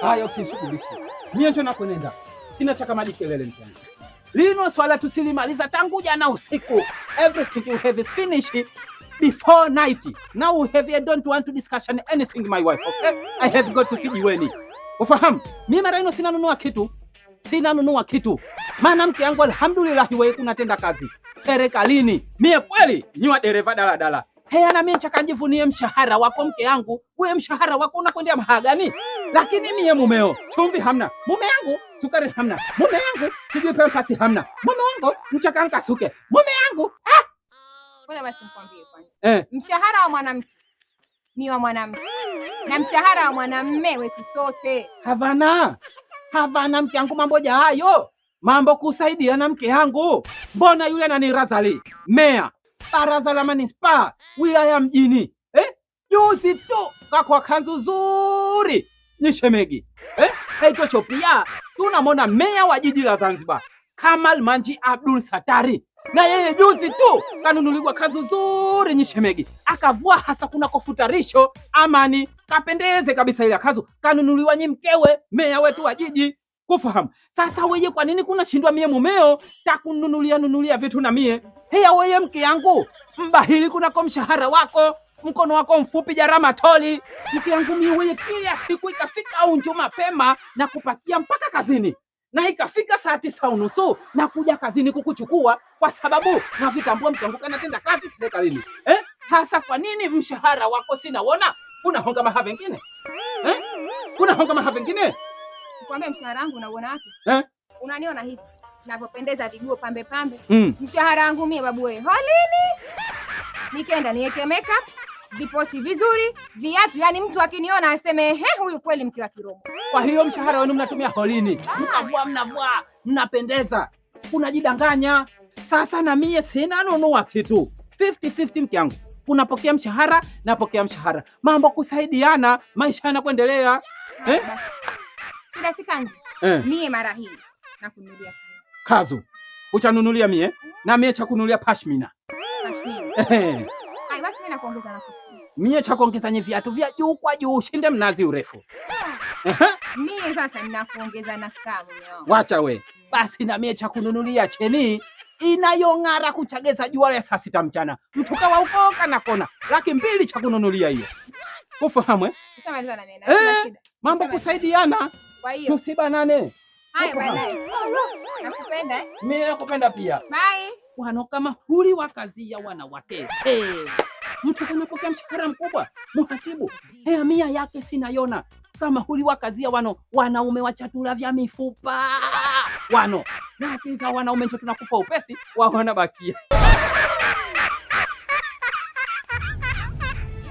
Haya usishughulishe. Mimi ndio nakwenda. Sina chaka maji kelele mtani. Lino swala tusilimaliza tangu jana usiku. Everything you have finished before night. Now I don't want to discussion anything my wife, okay? I have got to kijiweni. Ufahamu? Mimi mara ino sinanunua kitu. Sinanunua kitu. Maana mke yangu alhamdulillah wewe kunatenda kazi serikalini. Mie kweli niwa dereva daladala. Heya na mimi chakanjivunie mshahara wako mke yangu. Wewe mshahara wako unakwenda mahagani? Lakini mie mumeo, chumvi hamna. Mume yangu sukari hamna. Mume yangu sijui pempasi hamna. Mume wangu mchakanka suke. Mume yangu Ngoja basi nikwambie kwanza. Mshahara wa mwanamke ni wa mwanamke. Na mshahara wa mwanamume wetu sote. Havana mke yangu mambo hayo. Mambo kusaidia na mke yangu. Mbona yule nani Razali? Meya baraza la manispaa wilaya mjini. Juzi tu kakwa kanzu zuri ni shemegi. Haitosho pia tunamwona meya wa jiji la Zanzibar Kamal Manji Abdul Satari. Na yeye juzi tu kanunuliwa kanzu zuri ni shemegi. Akavua hasa kuna kofutarisho Amani. Kapendeze kabisa ile kanzu. Kanunuliwa nyi mkewe meya wetu wa jiji. Kufahamu. Sasa wewe kwa nini kuna shindwa mie mumeo takununulia vitu na mie? Heya wewe mke yangu mbahili kuna kwa mshahara wako mkono wako mfupi jarama toli. Mke yangu mie wewe kila siku ikafika au njo mapema na kupakia mpaka kazini. Na ikafika saa 9:30 na kuja kazini kukuchukua kwa sababu na vitambua mke wangu kanatenda kazi serikalini. Sasa kwa nini mshahara wako sinaona? Kuna honga maha vingine? Kuna honga maha vingine? Nikwambia mshahara wangu unauona wapi? Unaniona hivi ninavyopendeza viguo pambe. Mshahara wangu mie babu wewe. Holini. Nikaenda niweke makeup, vipochi vizuri, viatu, yani mtu akiniona aseme huyu kweli mke wa Kiromo. Kwa hiyo mshahara wenu mnatumia holini. Mnavua, mnapendeza. Unajidanganya. Sasa na mie sina nunua kitu. 50-50 mke yangu. Unapokea mshahara, napokea mshahara. Mambo kusaidiana, maisha yanakuendelea. Kila sikanzi. Mie mara hii nakununulia kazu. Uchanunulia mie na mie cha kununulia pashmina. Hai basi mimi nakuongeza nafasi. Mie cha kuongeza nye viatu vya juu kwa juu ushinde mnazi urefu. Mie sasa ninakuongeza na saa mume. Wacha we. Basi na mie cha kununulia cheni inayong'ara kuchageza jua ya saa 6 mchana. Mtu kawa ukoka na kona. 200,000 cha kununulia hiyo. Ufahamu Usamaliza na mimi na shida. Mambo kusaidiana. Kwa hiyo tusibanane. Hai baadaye. Nakupenda Mimi nakupenda pia. Bye. Wano kama huli wa kazi ya wanawake. Mtu anapokea mshahara mkubwa, muhasibu. Mia yake sinayona. Kama huli wa kazi ya wanaume wa chatula vya mifupa. Na kiza wanaume ndio tunakufa upesi, wao wanabakia.